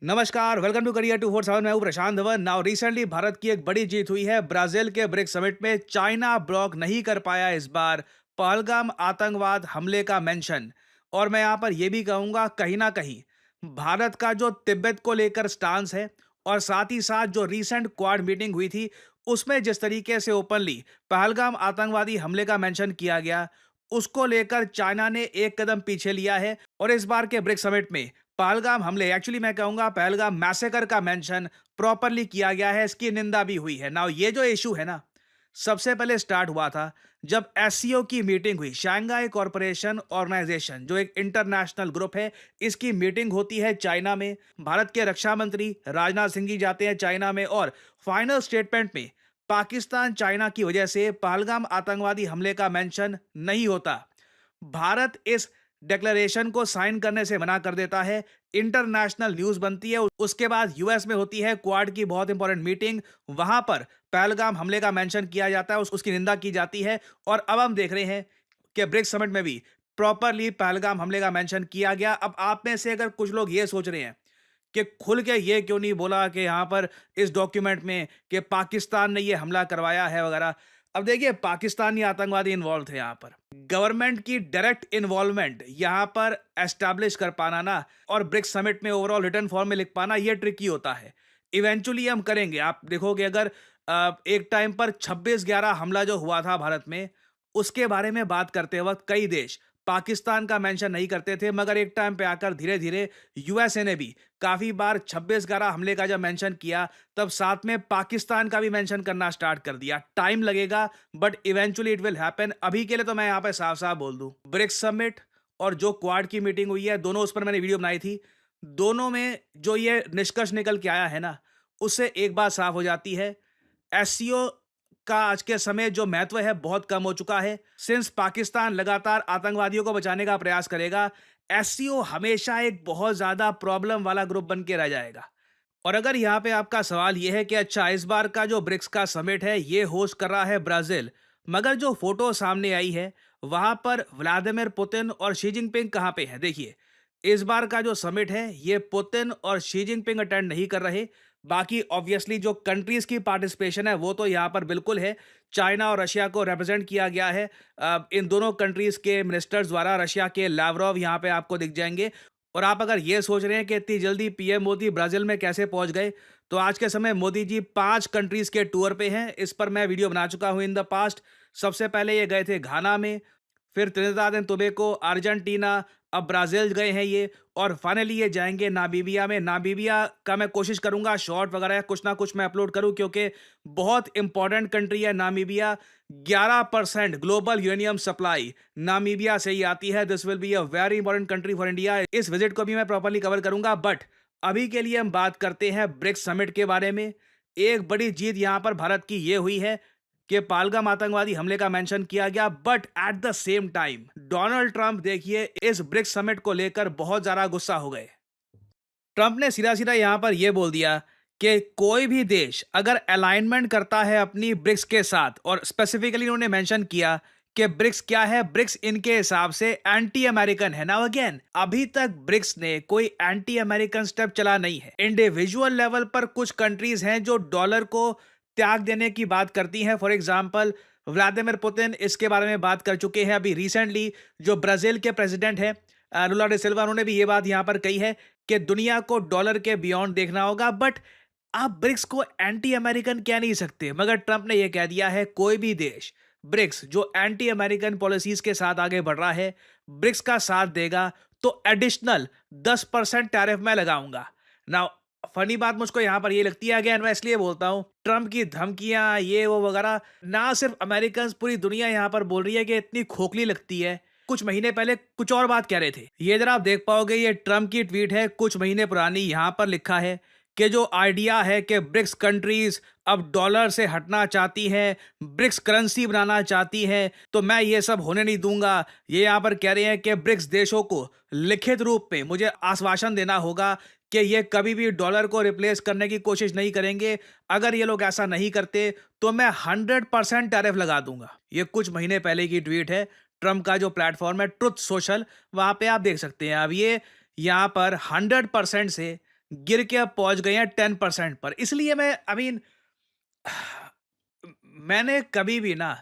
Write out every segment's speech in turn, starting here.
नमस्कार, welcome to career 247। मैं हूं प्रशांत धवन। नाउ रिसेंटली भारत की एक बड़ी जीत हुई है। ब्राजील के ब्रिक्स समिट में चाइना ब्लॉक नहीं कर पाया इस बार पहलगाम आतंकवाद हमले का मेंशन। और मैं यहां पर यह भी कहूंगा कहीं ना कहीं भारत का जो तिब्बत को लेकर स्टांस है और साथ ही साथ जो रीसेंट क्वाड मीटिंग हुई थी उसमें जिस तरीके से ओपनली पहलगाम आतंकवादी हमले का मेंशन किया गया, उसको लेकर चाइना ने एक कदम पीछे लिया है। और इस बार के ब्रिक्स समिट में पहलगाम हमले, एक्चुअली मैं कहूंगा पहलगाम मैसेकर का मेंशन प्रॉपरली किया गया है, इसकी निंदा भी हुई है। नाउ ये जो इशू है ना, सबसे पहले स्टार्ट हुआ था जब एससीओ की मीटिंग हुई। शंघाई कॉरपोरेशन ऑर्गेनाइजेशन जो एक इंटरनेशनल ग्रुप है, इसकी मीटिंग होती है चाइना में। भारत के रक्षा मंत्री राजनाथ सिंह जी जाते हैं चाइना में और फाइनल स्टेटमेंट में पाकिस्तान चाइना की वजह से पहलगाम आतंकवादी हमले का मेंशन नहीं होता। भारत इस डिक्लेरेशन को साइन करने से मना कर देता है। इंटरनेशनल न्यूज बनती है। उसके बाद यूएस में होती है क्वाड की बहुत इंपॉर्टेंट मीटिंग। वहां पर पहलगाम हमले का मेंशन किया जाता है, उसकी निंदा की जाती है। और अब हम देख रहे हैं कि ब्रिक्स समिट में भी प्रॉपरली पहलगाम हमले का मेंशन किया गया। अब आप में से अगर कुछ लोग ये सोच रहे हैं कि खुल के ये क्यों नहीं बोला कि यहाँ पर इस डॉक्यूमेंट में कि पाकिस्तान ने ये हमला करवाया है वगैरह। अब देखिए, पाकिस्तानी आतंकवादी इन्वॉल्व थे यहाँ पर। गवर्नमेंट की डायरेक्ट इन्वॉल्वमेंट यहाँ पर एस्टैब्लिश कर पाना ना, और ब्रिक्स समिट में ओवरऑल रिटर्न फॉर्म में लिख पाना, ये ट्रिकी होता है। इवेंचुअली हम करेंगे। आप देखोगे अगर एक टाइम पर 26/11 हमला जो हुआ था भारत में, उसके बारे में बात करते वक्त कई देश पाकिस्तान का मेंशन नहीं करते थे, मगर एक टाइम पे आकर धीरे धीरे यूएसए ने भी काफी बार 26/11 हमले का जब मेंशन किया, तब साथ में पाकिस्तान का भी मेंशन करना स्टार्ट कर दिया। टाइम लगेगा but eventually it will happen. अभी के लिए तो मैं यहाँ पे साफ साफ बोल दूं, ब्रिक्स समिट और जो क्वाड की मीटिंग हुई है, दोनों, उस पर मैंने वीडियो बनाई थी। दोनों में जो ये निष्कर्ष निकल के आया है ना, उससे एक बात साफ हो जाती है। एससीओ का आज के समय जो महत्व है बहुत कम हो चुका है। सिंस पाकिस्तान लगातार आतंकवादियों को बचाने का प्रयास करेगा, एससीओ हमेशा एक बहुत ज्यादा प्रॉब्लम वाला ग्रुप बन के रह जाएगा। और अगर यहाँ पे आपका सवाल ये है कि अच्छा, इस बार का जो ब्रिक्स का समिट है ये होस्ट कर रहा है ब्राजील, मगर जो फोटो सामने आई है वहां पर व्लादिमीर पुतिन और शी जिनपिंग कहाँ पे है? देखिए, इस बार का जो समिट है ये पुतिन और शी जिनपिंग अटेंड नहीं कर रहे। बाकी ऑब्वियसली जो कंट्रीज की पार्टिसिपेशन है वो तो यहाँ पर बिल्कुल है। चाइना और रशिया को रिप्रेजेंट किया गया है इन दोनों कंट्रीज के मिनिस्टर्स द्वारा। रशिया के लावरोव यहाँ पे आपको दिख जाएंगे। और आप अगर ये सोच रहे हैं कि इतनी जल्दी पीएम मोदी ब्राजील में कैसे पहुंच गए, तो आज के समय मोदी जी 5 कंट्रीज के टूर पे हैं। इस पर मैं वीडियो बना चुका हूं इन द पास्ट। सबसे पहले ये गए थे घाना में, फिर त्रिनिदाद एंड टोबैगो, अर्जेंटीना, अब ब्राजील गए हैं ये, और फाइनली ये जाएंगे नामीबिया में। नामीबिया का मैं कोशिश करूंगा शॉर्ट वगैरह कुछ ना कुछ मैं अपलोड करूं, क्योंकि बहुत इंपॉर्टेंट कंट्री है Namibia. 11% global uranium supply Namibia से ही आती है। This will be a very important country for India. इस विजिट को भी मैं प्रॉपर्ली कवर करूंगा। बट अभी के लिए हम बात करते हैं ब्रिक्स समिट के बारे में। एक बड़ी जीत यहां पर भारत की ये हुई है कि पालगाम आतंकवादी हमले का मेंशन किया गया, but at the same time Donald Trump देखिए इस ब्रिक्स समिट को लेकर बहुत ज्यादा गुस्सा हो गए। ट्रंप ने सीधा सीधा यहां पर यह बोल दिया कि कोई भी देश अगर अलाइनमेंट करता है अपनी ब्रिक्स के साथ, और स्पेसिफिकली उन्होंने मेंशन किया कि ब्रिक्स क्या है, ब्रिक्स इनके हिसाब से एंटी अमेरिकन है। नाउ अगेन, अभी तक ब्रिक्स ने कोई एंटी अमेरिकन स्टेप चला नहीं है। इंडिविजुअल लेवल पर कुछ कंट्रीज हैं जो डॉलर को त्याग देने की बात करती हैं। फॉर एग्जाम्पल, व्लादिमीर पुतिन इसके बारे में बात कर चुके हैं। अभी रिसेंटली जो ब्राजील के प्रेसिडेंट हैं लुला डे सिल्वा, उन्होंने भी ये बात यहां पर कही है कि दुनिया को डॉलर के बियॉन्ड देखना होगा। बट आप ब्रिक्स को एंटी अमेरिकन कह नहीं सकते। मगर ट्रंप ने यह कह दिया है कोई भी देश ब्रिक्स जो एंटी अमेरिकन पॉलिसीज के साथ आगे बढ़ रहा है, ब्रिक्स का साथ देगा तो एडिशनल 10% टैरिफ मैं लगाऊंगा। नाउ फनी बात मुझको यहां पर ये लगती है, अगेन मैं इसलिए बोलता हूं, ट्रंप की धमकियां ये वो वगैरह ना सिर्फ अमेरिकन, पूरी दुनिया यहां पर बोल रही है कि इतनी खोखली लगती है। कुछ महीने पहले कुछ और बात कह रहे थे। ये जरा आप देख पाओगे, ये ट्रंप की ट्वीट है कुछ महीने पुरानी। यहां पर लिखा है कि जो आइडिया है कि ब्रिक्स कंट्रीज अब डॉलर से हटना चाहती हैं, ब्रिक्स करेंसी बनाना चाहती हैं, तो मैं ये सब होने नहीं दूंगा। ये यहां पर कह रहे हैं कि ब्रिक्स देशों को लिखित रूप में मुझे आश्वासन देना होगा कि ये कभी भी डॉलर को रिप्लेस करने की कोशिश नहीं करेंगे। अगर ये लोग ऐसा नहीं करते तो मैं 100% टैरिफ लगा दूंगा। ये कुछ महीने पहले की ट्वीट है। ट्रंप का जो प्लेटफॉर्म है ट्रुथ सोशल, वहां पे आप देख सकते हैं। अब ये यहाँ पर 100% से गिर के अब पहुंच गए हैं 10% पर। इसलिए मैं आई मीन मैंने कभी भी ना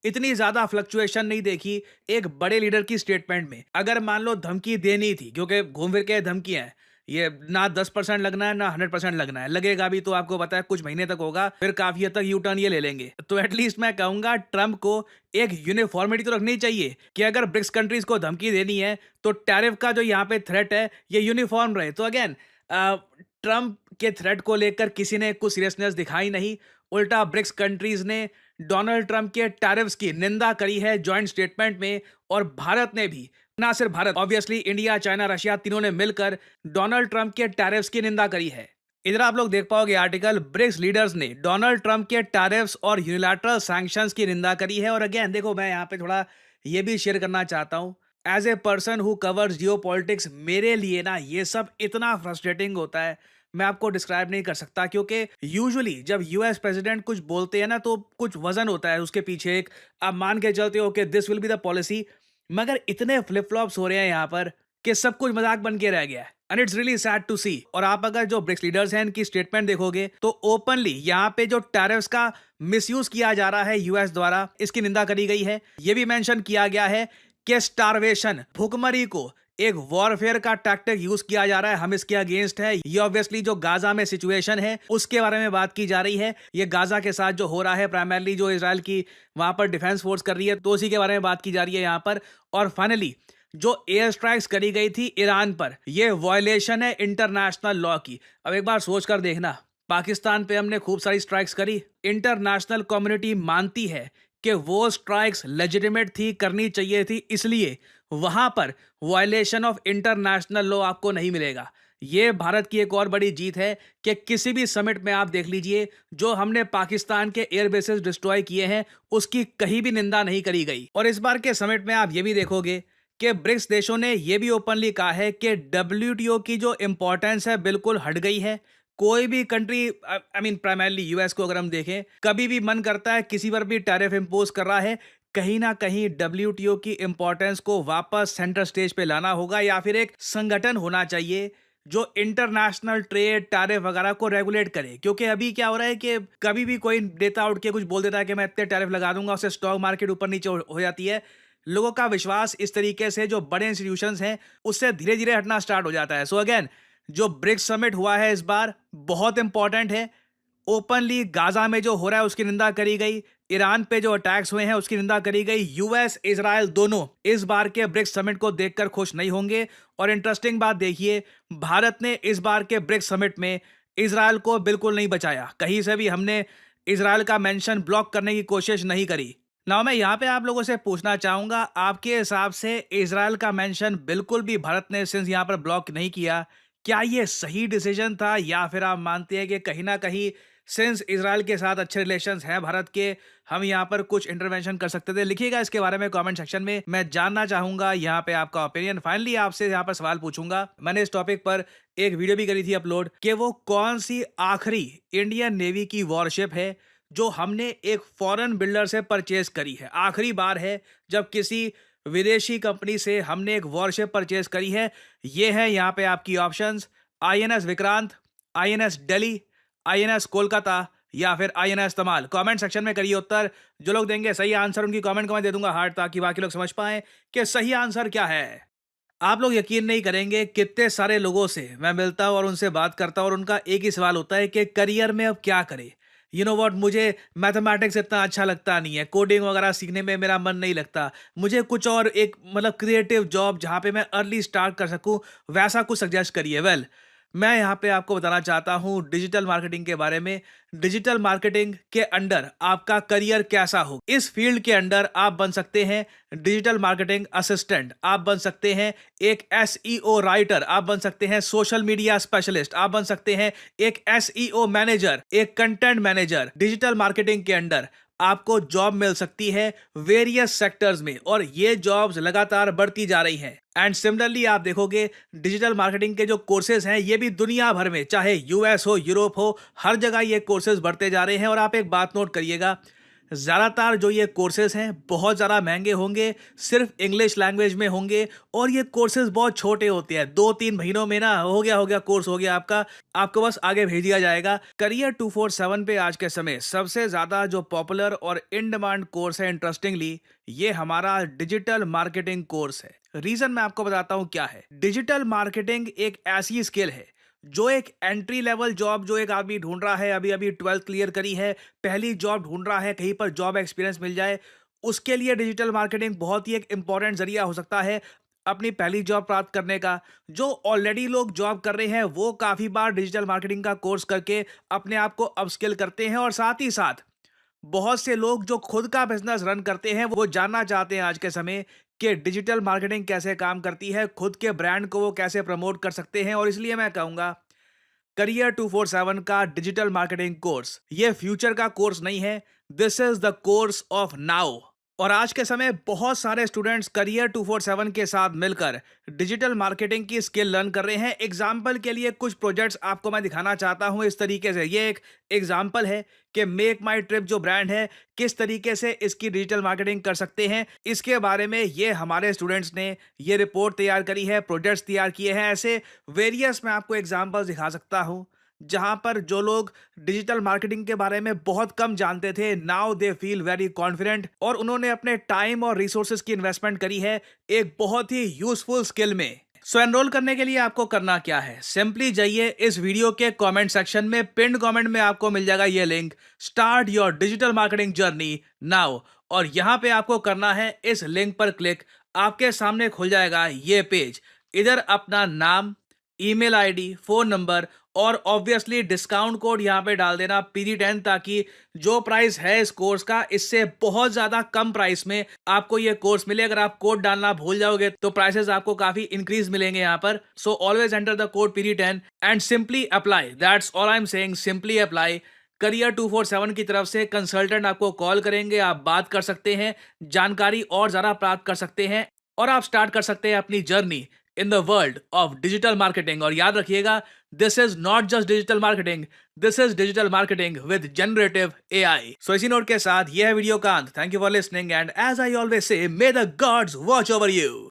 इतनी ज्यादा फ्लक्चुएशन नहीं देखी एक बड़े लीडर की स्टेटमेंट में। अगर मान लो धमकी देनी थी, क्योंकि घूम फिर के धमकियां हैं, ये ना 10% लगना है ना 100% लगना है, लगेगा भी तो आपको पता है कुछ महीने तक होगा, फिर काफी हद तक यू टर्न ये ले लेंगे। तो एटलीस्ट मैं कहूंगा ट्रम्प को एक यूनिफॉर्मिटी तो रखनी चाहिए कि अगर ब्रिक्स कंट्रीज को धमकी देनी है तो टैरिफ का जो यहाँ पे थ्रेट है ये यूनिफॉर्म रहे। तो अगेन ट्रम्प के थ्रेट को लेकर किसी ने कुछ सीरियसनेस दिखाई नहीं, उल्टा ब्रिक्स कंट्रीज ने डोनाल्ड ट्रंप के टैरिफ्स की निंदा करी है जॉइंट स्टेटमेंट में। और भारत ने भी, ना सिर्फ Bharat, obviously India, China, Russia तीनों ने मिलकर डोनाल्ड ट्रंप के टैरिफ्स की निंदा करी है। इधर आप लोग देख पाओगे आर्टिकल, ब्रिक्स लीडर्स ने डोनाल्ड ट्रंप के टैरिफ्स और यूनिलैटरल सैंक्शंस की निंदा करी है। और अगेन देखो, मैं यहाँ पे थोड़ा ये भी शेयर करना चाहता हूँ, as a person who covers geopolitics, मेरे लिए ना ये सब इतना फ्रस्ट्रेटिंग होता है, मैं आपको डिस्क्राइब नहीं कर सकता। क्योंकि यूजुअली जब यूएस प्रेसिडेंट कुछ बोलते हैं ना तो कुछ वजन होता है उसके पीछे, एक आप मान के चलते हो कि this will be the policy. मगर इतने फ्लिप फ्लॉप्स हो रहे हैं यहाँ पर कि सब कुछ मजाक बन के रह गया है, and it's really sad to see. और आप अगर जो ब्रिक्स लीडर्स हैं इनकी स्टेटमेंट देखोगे तो ओपनली यहाँ पे जो टैरिफ्स का मिसयूज किया जा रहा है यूएस द्वारा, इसकी निंदा करी गई है। ये भी मेंशन किया गया है कि स्टारवेशन, भुखमरी को एक वॉरफेयर का टैक्टिक यूज किया जा रहा है, हम इसके अगेंस्ट है। ये ऑब्वियसली जो गाजा में सिचुएशन है उसके बारे में बात की जा रही है। ये गाजा के साथ जो हो रहा है, प्राइमरली जो इजराइल की वहां पर डिफेंस फोर्स कर रही है, तो उसी के बारे में बात की जा रही है यहाँ पर। और फाइनली जो एयर स्ट्राइक्स करी गई थी ईरान पर, यह वायलेशन है इंटरनेशनल लॉ की। अब एक बार सोच कर देखना, पाकिस्तान पे हमने खूब सारी स्ट्राइक्स करी, इंटरनेशनल कम्युनिटी मानती है कि वो स्ट्राइक्स लेजिटिमेट थी, करनी चाहिए थी, इसलिए वहां पर वायलेशन ऑफ इंटरनेशनल लॉ आपको नहीं मिलेगा। ये भारत की एक और बड़ी जीत है कि किसी भी समिट में आप देख लीजिए, जो हमने पाकिस्तान के एयर बेसेस डिस्ट्रॉय किए हैं उसकी कहीं भी निंदा नहीं करी गई। और इस बार के समिट में आप ये भी देखोगे कि ब्रिक्स देशों ने यह भी ओपनली कहा है कि डब्ल्यूटीओ की जो इंपॉर्टेंस है बिल्कुल हट गई है। कोई भी country, I mean primarily US को अगर हम देखें, कभी भी मन करता है किसी पर भी टैरिफ इंपोज कर रहा है, कहीं ना कहीं डब्ल्यूटीओ की इंपॉर्टेंस को वापस सेंटर स्टेज पे लाना होगा, या फिर एक संगठन होना चाहिए जो इंटरनेशनल ट्रेड, टैरिफ वगैरह को रेगुलेट करे। क्योंकि अभी क्या हो रहा है कि कभी भी कोई नेता उठ के कुछ बोल देता है कि मैं इतने टैरिफ लगा दूंगा, उससे स्टॉक मार्केट ऊपर नीचे हो जाती है। लोगों का विश्वास इस तरीके से जो बड़े इंस्टीट्यूशंस हैं उससे धीरे धीरे हटना स्टार्ट हो जाता है। सो अगेन, जो ब्रिक्स समिट हुआ है इस बार बहुत इंपॉर्टेंट है। ओपनली गाजा में जो हो रहा है उसकी निंदा करी गई, ईरान पे जो अटैक्स हुए हैं उसकी निंदा करी गई। यूएस, इजराइल दोनों इस बार के ब्रिक्स समिट को देखकर खुश नहीं होंगे। और इंटरेस्टिंग बात देखिए, भारत ने इस बार के ब्रिक्स समिट में इजराइल को बिल्कुल नहीं बचाया, कहीं से भी हमने इजराइल का मेंशन ब्लॉक करने की कोशिश नहीं करी। ना मैं यहाँ पे आप लोगों से पूछना चाहूंगा, आपके हिसाब से इजराइल का मेंशन बिल्कुल भी भारत ने सिंस यहाँ पर ब्लॉक नहीं किया, क्या ये सही डिसीजन था, या फिर आप मानते हैं कि कहीं ना कहीं सिंस इजराइल के साथ अच्छे रिलेशंस हैं भारत के, हम यहाँ पर कुछ इंटरवेंशन कर सकते थे? लिखिएगा इसके बारे में कमेंट सेक्शन में, मैं जानना चाहूंगा यहाँ पे आपका ओपिनियन। फाइनली आपसे यहाँ पर सवाल पूछूंगा, मैंने इस टॉपिक पर एक वीडियो भी करी थी अपलोड, कि वो कौन सी आखिरी इंडियन नेवी की वॉरशिप है जो हमने एक फॉरेन बिल्डर से परचेज करी है। आखिरी बार है जब किसी विदेशी कंपनी से हमने एक वॉरशिप परचेज करी है। ये है यहाँ पे आपकी options: INS Vikrant, INS Delhi, INS Kolkata, या फिर आईएनएस तमाल। कमेंट सेक्शन में करिए उत्तर। जो लोग देंगे सही आंसर उनकी कमेंट को मैं दे दूंगा हार्ट, ताकि बाकी लोग समझ पाएं कि सही आंसर क्या है। आप लोग यकीन नहीं करेंगे कितने सारे लोगों से मैं मिलता हूं और उनसे बात करता हूं और उनका एक ही सवाल होता है कि करियर में अब क्या करें। यू नो व्हाट, मुझे मैथमेटिक्स इतना अच्छा लगता नहीं है, कोडिंग वगैरह सीखने में मेरा मन नहीं लगता, मुझे कुछ और एक मतलब क्रिएटिव जॉब जहाँ पे मैं अर्ली स्टार्ट कर सकूँ, वैसा कुछ सजेस्ट करिए। वेल, मैं यहाँ पे आपको बताना चाहता हूँ डिजिटल मार्केटिंग के बारे में। डिजिटल मार्केटिंग के अंडर आपका करियर कैसा हो, इस फील्ड के अंडर आप बन सकते हैं डिजिटल मार्केटिंग असिस्टेंट, आप बन सकते हैं एक एसईओ राइटर, आप बन सकते हैं सोशल मीडिया स्पेशलिस्ट, आप बन सकते हैं एक एसईओ मैनेजर, एक कंटेंट मैनेजर। डिजिटल मार्केटिंग के अंडर आपको जॉब मिल सकती है वेरियस सेक्टर्स में, और ये जॉब्स लगातार बढ़ती जा रही हैं। एंड सिमिलरली आप देखोगे डिजिटल मार्केटिंग के जो कोर्सेज हैं ये भी दुनिया भर में, चाहे यूएस हो, यूरोप हो, हर जगह ये कोर्सेज बढ़ते जा रहे हैं। और आप एक बात नोट करिएगा, ज़्यादातर जो ये कोर्सेज़ हैं बहुत ज़्यादा महँगे होंगे, सिर्फ़ इंग्लिश लैंग्वेज में होंगे और ये कोर्सेज़ बहुत छोटे होते हैं। 2-3 महीनों में ना हो गया कोर्स हो गया आपका, आपको बस आगे भेज दिया जाएगा। करियर 247 पे आज के समय सबसे ज़्यादा जो पॉपुलर और इन डिमांड कोर्स है इंटरेस्टिंगली, ये हमारा डिजिटल मार्केटिंग कोर्स है। रीज़न मैं आपको बताता हूँ क्या है। डिजिटल मार्केटिंग एक ऐसी स्किल है जो एक एंट्री लेवल जॉब जो एक आदमी ढूंढ रहा है, अभी अभी 12th क्लियर करी है, पहली जॉब ढूंढ रहा है, कहीं पर जॉब एक्सपीरियंस मिल जाए, उसके लिए डिजिटल मार्केटिंग बहुत ही एक इंपॉर्टेंट जरिया हो सकता है अपनी पहली जॉब प्राप्त करने का। जो ऑलरेडी लोग जॉब कर रहे हैं वो काफ़ी बार डिजिटल मार्केटिंग का कोर्स करके अपने आप को अपस्किल करते हैं, और साथ ही साथ बहुत से लोग जो खुद का बिजनेस रन करते हैं वो जानना चाहते हैं आज के समय कि डिजिटल मार्केटिंग कैसे काम करती है, खुद के ब्रांड को वो कैसे प्रमोट कर सकते हैं। और इसलिए मैं कहूँगा करियर 247 का डिजिटल मार्केटिंग कोर्स ये फ्यूचर का कोर्स नहीं है, this is the course of now. और आज के समय बहुत सारे स्टूडेंट्स करियर 247 के साथ मिलकर डिजिटल मार्केटिंग की स्किल लर्न कर रहे हैं। एग्जाम्पल के लिए कुछ प्रोजेक्ट्स आपको मैं दिखाना चाहता हूं इस तरीके से। ये एक एग्जाम्पल है कि मेक माई ट्रिप जो ब्रांड है किस तरीके से इसकी डिजिटल मार्केटिंग कर सकते हैं, इसके बारे में ये हमारे स्टूडेंट्स ने ये रिपोर्ट तैयार करी है, प्रोजेक्ट्स तैयार किए हैं। ऐसे वेरियस मैं आपको एग्जाम्पल्स दिखा सकता हूं जहां पर जो लोग डिजिटल मार्केटिंग के बारे में बहुत कम जानते थे, now they feel very confident, और उन्होंने अपने टाइम और रिसोर्सेज की इन्वेस्टमेंट करी है एक बहुत ही यूजफुल स्किल में। सो एनरोल करने के लिए आपको करना क्या है, सिंपली जाइए इस वीडियो के कमेंट सेक्शन में, पिन कमेंट में आपको मिल जाएगा ये link, start your digital marketing journey now. और यहां पे आपको करना है इस लिंक पर क्लिक, आपके सामने खुल जाएगा ये पेज। इधर अपना नाम, ईमेल आईडी, फोन नंबर और ऑब्वियसली डिस्काउंट कोड यहाँ पे डाल देना PD10, ताकि जो प्राइस है इस कोर्स का इससे बहुत ज्यादा कम प्राइस में आपको ये कोर्स मिले। अगर आप कोड डालना भूल जाओगे तो प्राइसेस आपको काफी इंक्रीज मिलेंगे यहाँ पर। So always enter the code PD10 and simply apply, that's all I am saying, simply apply. Career 247 की तरफ से कंसल्टेंट आपको कॉल करेंगे, आप बात कर सकते हैं, जानकारी और ज्यादा प्राप्त कर सकते हैं और आप स्टार्ट कर सकते हैं अपनी journey in the world of digital marketing. और याद रखिएगा, this is not just digital marketing, this is digital marketing with generative AI। So इसी नोट के साथ यह है वीडियो का अंत। Thank you for listening and as I always say, may the gods watch over you.